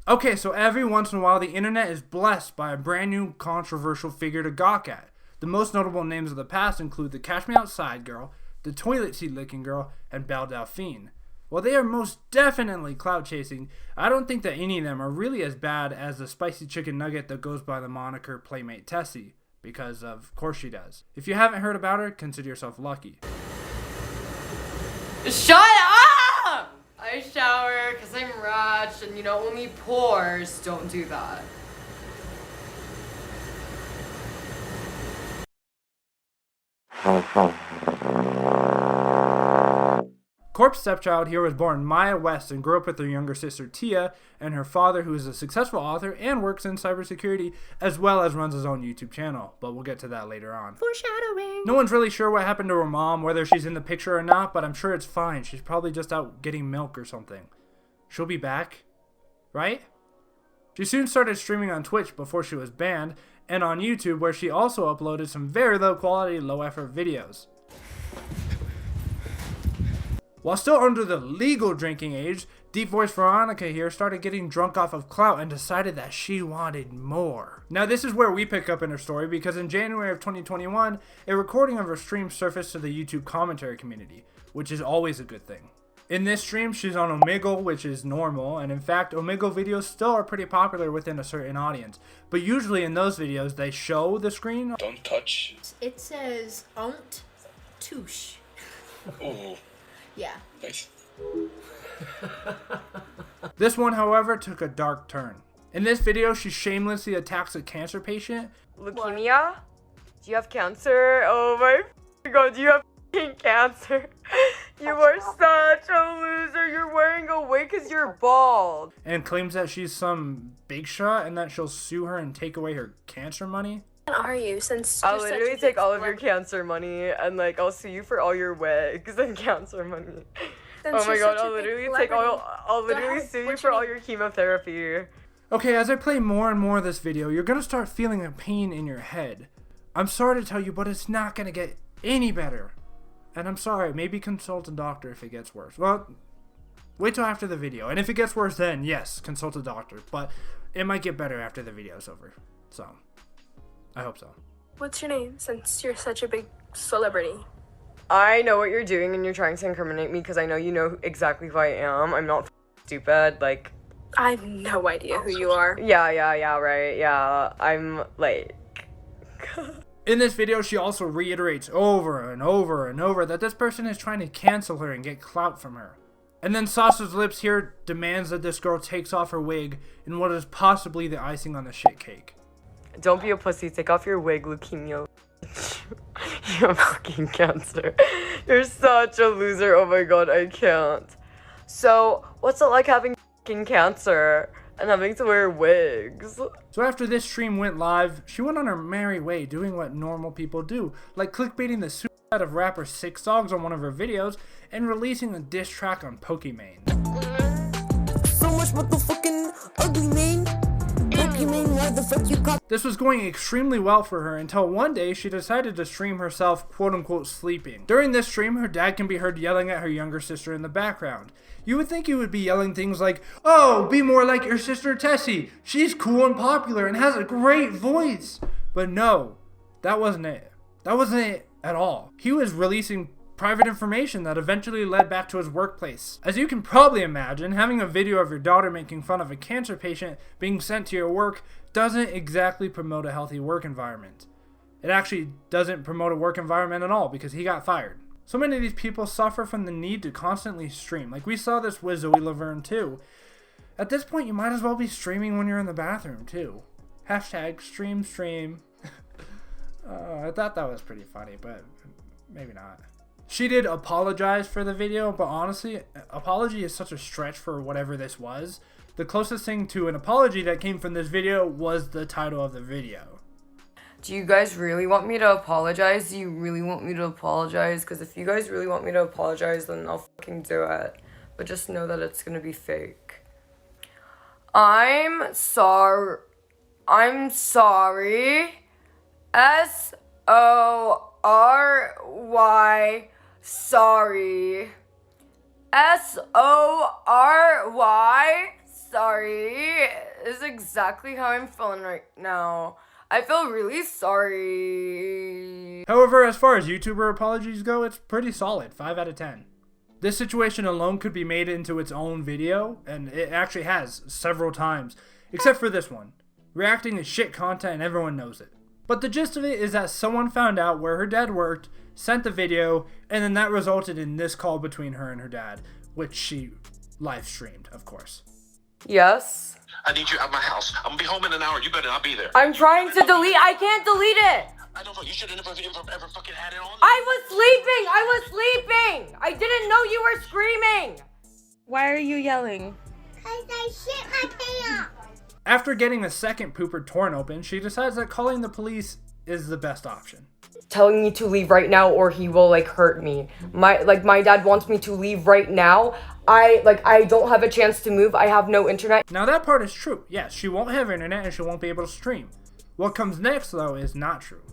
Okay, so every once in a while the internet is blessed by a brand new controversial figure to gawk at. The most notable names of the past include the Cash Me Outside girl, the toilet seat licking girl, and Belle Delphine. While they are most definitely clout chasing, I don't think that any of them are really as bad as the spicy chicken nugget that goes by the moniker Playmatetessi, because of course she does. If you haven't heard about her, consider yourself lucky. Shut up! I shower because I'm rich and only poors don't do that. Corp's stepchild here was born Mya West and grew up with her younger sister Tia and her father, who is a successful author and works in cybersecurity, as well as runs his own YouTube channel, but we'll get to that later on. Foreshadowing. No one's really sure what happened to her mom, whether she's in the picture or not, but I'm sure it's fine. She's probably just out getting milk or something. She'll be back, right? She soon started streaming on Twitch before she was banned, and on YouTube, where she also uploaded some very low quality, low effort videos. While still under the legal drinking age, Deep Voice Veronica here started getting drunk off of clout and decided that she wanted more. Now this is where we pick up in her story, because in January of 2021, a recording of her stream surfaced to the YouTube commentary community, which is always a good thing. In this stream, she's on Omegle, which is normal, and in fact, Omegle videos still are pretty popular within a certain audience. But usually in those videos, they show the screen. Don't touch. It says "Ont touche." Oh, Yeah. nice. This one, however, took a dark turn. In this video, she shamelessly attacks a cancer patient. Leukemia? Do you have cancer? Oh my god, do you have cancer? You are such a loser. You're wearing a wig because you're bald. And claims that she's some big shot and that she'll sue her and take away her cancer money. What are you? Since I'll you're such literally a take big all of your celebrity. cancer money and I'll sue you for all your wigs and cancer money. Since Oh my you're god, such a I'll big literally celebrity. I'll Go literally ahead, sue you what's for your all name? your chemotherapy. Okay, as I play more and more of this video, you're gonna start feeling a pain in your head. I'm sorry to tell you, but it's not gonna get any better. And I'm sorry, maybe consult a doctor if it gets worse. Well, wait till after the video. And if it gets worse then, yes, consult a doctor. But it might get better after the video's over. So, I hope so. What's your name? Since you're such a big celebrity. I know what you're doing and you're trying to incriminate me because I know you know exactly who I am. I'm not stupid. I have no idea who you are. Yeah, right. Yeah, I'm In this video, she also reiterates over and over and over that this person is trying to cancel her and get clout from her. And then Sasa's Lips here demands that this girl takes off her wig in what is possibly the icing on the shit cake. Don't be a pussy. Take off your wig, leukemia. You have fucking cancer. You're such a loser. Oh my god, I can't. So, what's it like having fucking cancer and having to wear wigs? So after this stream went live, she went on her merry way doing what normal people do, like clickbaiting the suicide of rapper Six Dogs on one of her videos and releasing a diss track on Pokimane. So much motherfucking ugly man. Pokemon, why the fuck you call? This was going extremely well for her until one day she decided to stream herself quote-unquote sleeping. During this stream, her dad can be heard yelling at her younger sister in the background. You would think he would be yelling things like, "Oh, be more like your sister Tessi. She's cool and popular and has a great voice." But no, that wasn't it. That wasn't it at all. He was releasing private information that eventually led back to his workplace. As you can probably imagine, having a video of your daughter making fun of a cancer patient being sent to your work doesn't exactly promote a healthy work environment. It actually doesn't promote a work environment at all because he got fired. So many of these people suffer from the need to constantly stream. Like we saw this with Zoe Laverne too. At this point, you might as well be streaming when you're in the bathroom too. Hashtag stream. I thought that was pretty funny, but maybe not. She did apologize for the video, but honestly, apology is such a stretch for whatever this was. The closest thing to an apology that came from this video was the title of the video. Do you guys really want me to apologize? Do you really want me to apologize? Because if you guys really want me to apologize, then I'll fucking do it. But just know that it's gonna be fake. I'm sorry. S-O-R-Y. Sorry. S-O-R-Y. sorry is exactly how I'm feeling right now. I feel really sorry. However, as far as YouTuber apologies go, it's pretty solid, 5 out of 10. This situation alone could be made into its own video, and it actually has several times, except for this one. Reacting to shit content and everyone knows it. But the gist of it is that someone found out where her dad worked, sent the video, and then that resulted in this call between her and her dad, which she live streamed, of course. Yes? I need you at my house. I'm gonna be home in an hour. You better not be there. I'm trying to delete. I can't delete it. I don't know. You should have ever fucking had it on. I was sleeping. I didn't know you were screaming. Why are you yelling? Cause I shit my pants. After getting a second pooper torn open, she decides that calling the police is the best option. Telling me to leave right now or he will hurt me. My dad wants me to leave right now. I don't have a chance to move. I have no internet. Now that part is true. Yes, she won't have internet and she won't be able to stream. What comes next though is not true.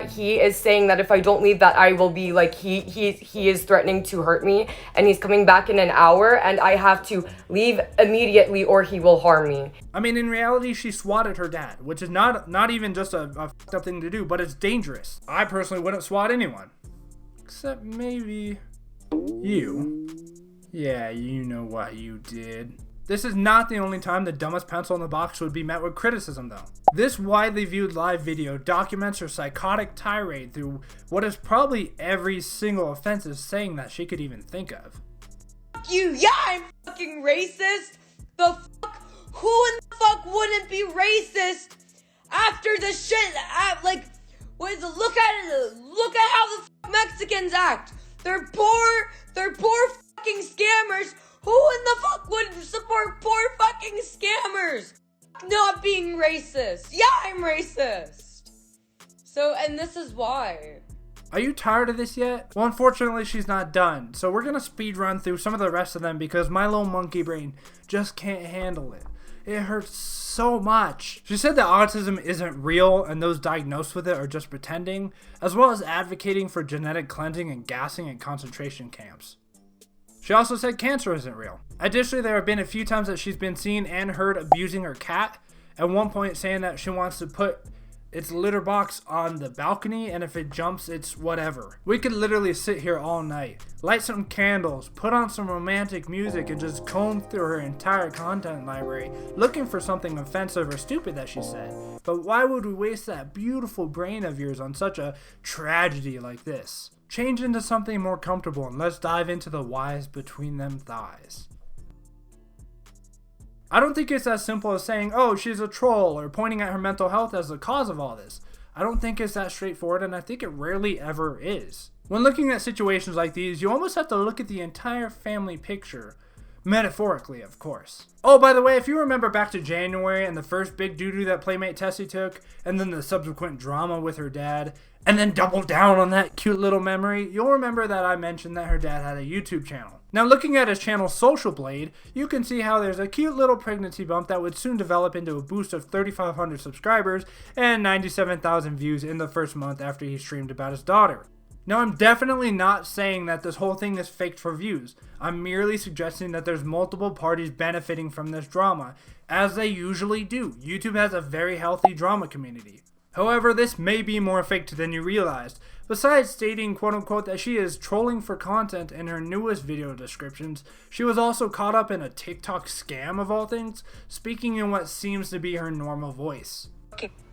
He is saying that if I don't leave that I will be he is threatening to hurt me and he's coming back in an hour and I have to leave immediately or he will harm me. I mean, in reality, she swatted her dad, which is not even just a fucked up thing to do, but it's dangerous. I personally wouldn't swat anyone. Except maybe you. Yeah, you know what you did. This is not the only time the dumbest pencil in the box would be met with criticism though. This widely viewed live video documents her psychotic tirade through what is probably every single offensive saying that she could even think of. You, yeah, I'm fucking racist. The fuck? Who in the fuck wouldn't be racist after the shit? Look at it. Look at how the fuck Mexicans act. They're poor fucking scammers. Who in the fuck would support poor fucking scammers? Not being racist. Yeah, I'm racist. So, and this is why. Are you tired of this yet? Well, unfortunately, she's not done. So we're gonna speed run through some of the rest of them because my little monkey brain just can't handle it. It hurts so much. She said that autism isn't real and those diagnosed with it are just pretending, as well as advocating for genetic cleansing and gassing in concentration camps. She also said cancer isn't real. Additionally, there have been a few times that she's been seen and heard abusing her cat. At one point saying that she wants to put its litter box on the balcony and if it jumps, it's whatever. We could literally sit here all night, light some candles, put on some romantic music and just comb through her entire content library looking for something offensive or stupid that she said. But why would we waste that beautiful brain of yours on such a tragedy like this? Change into something more comfortable and let's dive into the whys between them thighs. I don't think it's as simple as saying, oh, she's a troll, or pointing at her mental health as the cause of all this. I don't think it's that straightforward, and I think it rarely ever is. When looking at situations like these, you almost have to look at the entire family picture. Metaphorically, of course. Oh, by the way, if you remember back to January and the first big doo-doo that Playmatetessi took, and then the subsequent drama with her dad, and then double down on that cute little memory, you'll remember that I mentioned that her dad had a YouTube channel. Now, looking at his channel Social Blade, you can see how there's a cute little pregnancy bump that would soon develop into a boost of 3,500 subscribers and 97,000 views in the first month after he streamed about his daughter. Now, I'm definitely not saying that this whole thing is faked for views. I'm merely suggesting that there's multiple parties benefiting from this drama, as they usually do. YouTube has a very healthy drama community. However, this may be more faked than you realized. Besides stating quote-unquote that she is trolling for content in her newest video descriptions, she was also caught up in a TikTok scam of all things, speaking in what seems to be her normal voice.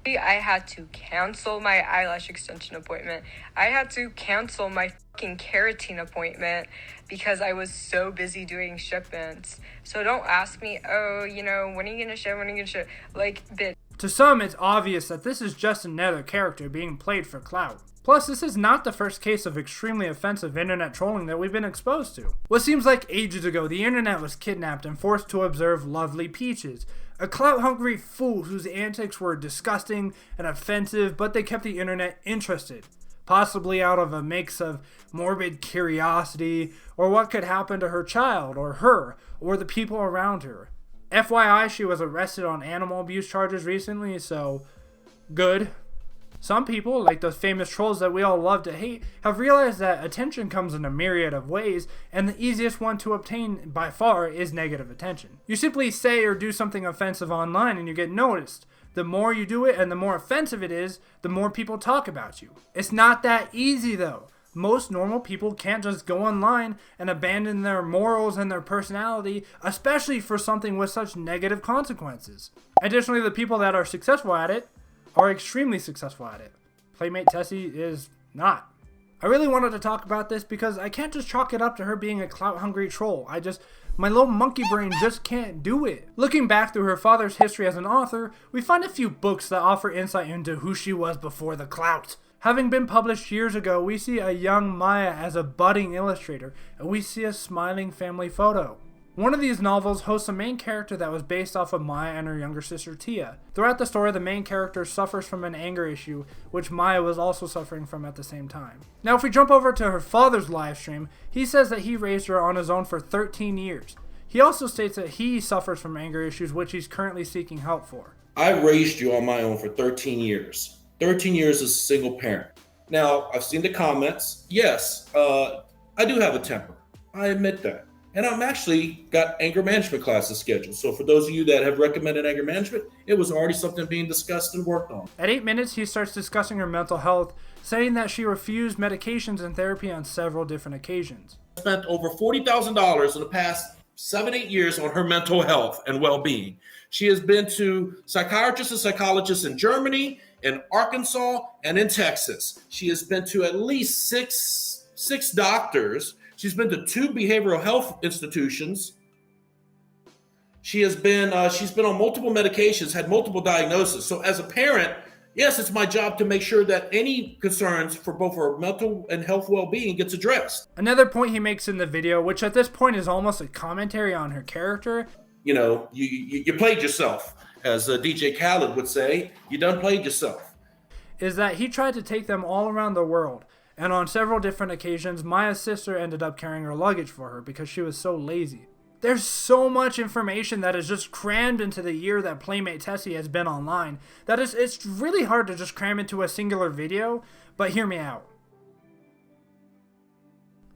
I had to cancel my eyelash extension appointment. I had to cancel my fucking keratin appointment because I was so busy doing shipments. So don't ask me, oh, when are you gonna ship? Like, bitch. To some, it's obvious that this is just another character being played for clout. Plus, this is not the first case of extremely offensive internet trolling that we've been exposed to. What seems like ages ago, the internet was kidnapped and forced to observe Lovely Peaches, a clout-hungry fool whose antics were disgusting and offensive, but they kept the internet interested, possibly out of a mix of morbid curiosity or what could happen to her child or her or the people around her. FYI, she was arrested on animal abuse charges recently, so good. Some people, like those famous trolls that we all love to hate, have realized that attention comes in a myriad of ways, and the easiest one to obtain by far is negative attention. You simply say or do something offensive online and you get noticed. The more you do it and the more offensive it is, the more people talk about you. It's not that easy though. Most normal people can't just go online and abandon their morals and their personality, especially for something with such negative consequences. Additionally, the people that are successful at it are extremely successful at it. Playmatetessi is not. I really wanted to talk about this because I can't just chalk it up to her being a clout-hungry troll. My little monkey brain just can't do it. Looking back through her father's history as an author, we find a few books that offer insight into who she was before the clout. Having been published years ago, we see a young Mya as a budding illustrator, and we see a smiling family photo. One of these novels hosts a main character that was based off of Mya and her younger sister Tia. Throughout the story, the main character suffers from an anger issue, which Mya was also suffering from at the same time. Now if we jump over to her father's live stream, he says that he raised her on his own for 13 years. He also states that he suffers from anger issues, which he's currently seeking help for. I raised you on my own for 13 years. 13 years as a single parent. Now, I've seen the comments. Yes, I do have a temper. I admit that. And I'm actually got anger management classes scheduled. So for those of you that have recommended anger management, it was already something being discussed and worked on. At 8 minutes, he starts discussing her mental health, saying that she refused medications and therapy on several different occasions. I spent over $40,000 in the past 7-8 years on her mental health and well-being. She has been to psychiatrists and psychologists in Germany, in Arkansas, and in Texas. She has been to at least six doctors. She's been to 2 behavioral health institutions. She's been on multiple medications, had multiple diagnoses. So as a parent, yes, it's my job to make sure that any concerns for both her mental and health well-being gets addressed. Another point he makes in the video, which at this point is almost a commentary on her character. You know, you played yourself. As DJ Khaled would say, you done played yourself. Is that he tried to take them all around the world. And on several different occasions, Mya's sister ended up carrying her luggage for her because she was so lazy. There's so much information that is just crammed into the year that Playmatetessi has been online that it's really hard to just cram into a singular video, but hear me out.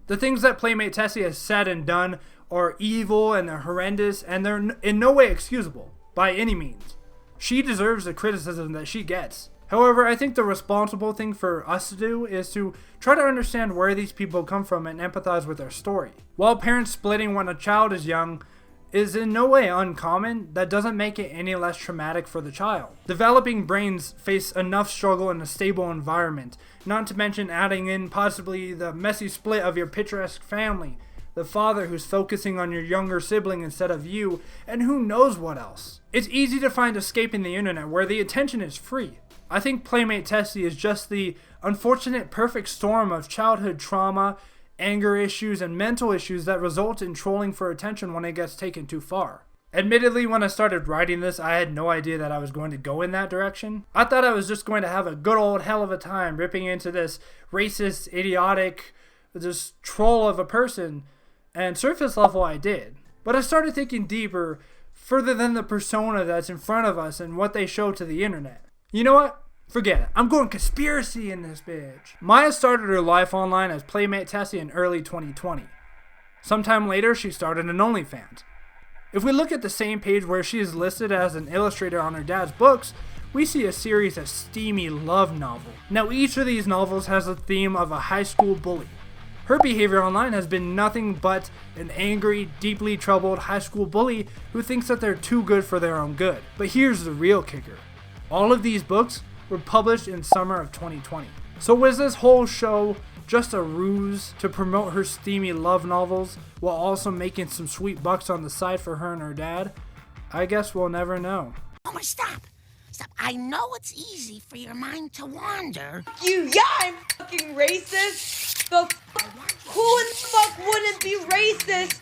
The things that Playmatetessi has said and done are evil and they're horrendous and they're in no way excusable by any means. She deserves the criticism that she gets. However, I think the responsible thing for us to do is to try to understand where these people come from and empathize with their story. While parents splitting when a child is young is in no way uncommon, that doesn't make it any less traumatic for the child. Developing brains face enough struggle in a stable environment, not to mention adding in possibly the messy split of your picturesque family, the father who's focusing on your younger sibling instead of you, and who knows what else. It's easy to find escape in the internet where the attention is free. I think Playmatetessi is just the unfortunate perfect storm of childhood trauma, anger issues, and mental issues that result in trolling for attention when it gets taken too far. Admittedly, when I started writing this, I had no idea that I was going to go in that direction. I thought I was just going to have a good old hell of a time ripping into this racist, idiotic, just troll of a person, and surface level I did. But I started thinking deeper, further than the persona that's in front of us and what they show to the internet. You know what? Forget it. I'm going conspiracy in this bitch. Mya started her life online as Playmatetessi in early 2020. Sometime later, she started an OnlyFans. If we look at the same page where she is listed as an illustrator on her dad's books, we see a series of steamy love novels. Now, each of these novels has a theme of a high school bully. Her behavior online has been nothing but an angry, deeply troubled high school bully who thinks that they're too good for their own good. But here's the real kicker. All of these books were published in summer of 2020. So was this whole show just a ruse to promote her steamy love novels while also making some sweet bucks on the side for her and her dad? I guess we'll never know. Oh my, stop. I know it's easy for your mind to wander. Yeah, I'm fucking racist. Who in the fuck wouldn't be racist